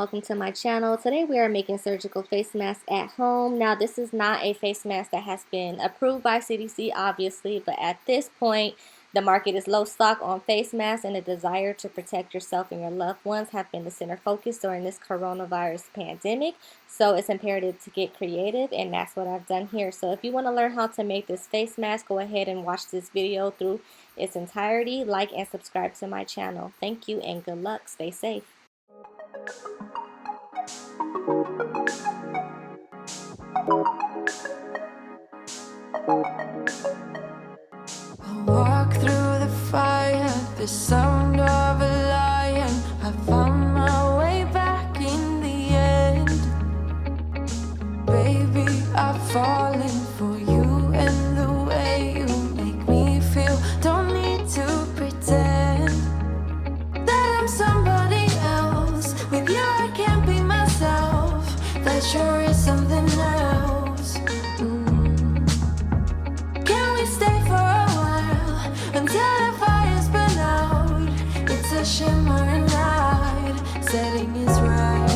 welcome to my channel. Today we are making surgical face masks at home. Now this is not a face mask that has been approved by CDC obviously, but at this point the market is low stock on face masks, and the desire to protect yourself and your loved ones have been the center focus during this coronavirus pandemic. So it's imperative to get creative, and that's what I've done here. So if you want to learn how to make this face mask, go ahead and watch this video through its entirety. Like and subscribe to my channel. Thank you and good luck. Stay safe. I walk through the fire, the sound of a lion. I found my way back in the end. Baby, I've fallen for you and the way you make me feel. Don't need to pretend that I'm somebody else. With you I can't be myself. That sure is something else. Can we stay for a while until the fire's burn out? It's a shimmering night, setting is right.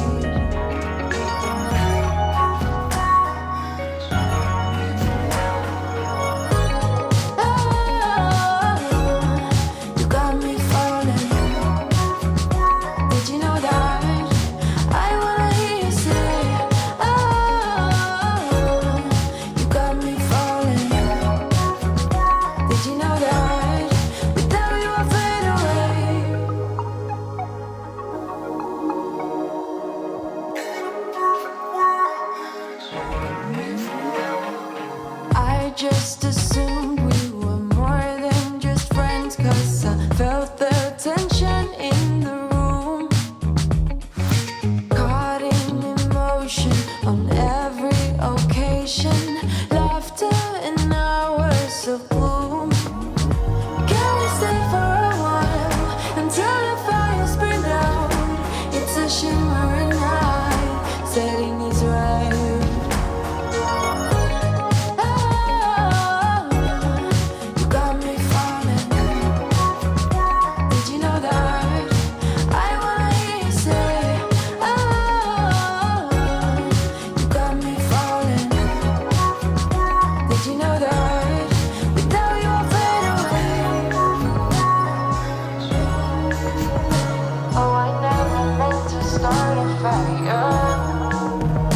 Just assumed we were more than just friends, 'cause I felt the tension in the room. Caught in emotion on every occasion. Laughter and hours of gloom. Can we stay for a while until the fire's burned out? It's a shimmering night, setting is right. Oh, I never meant to start a fire.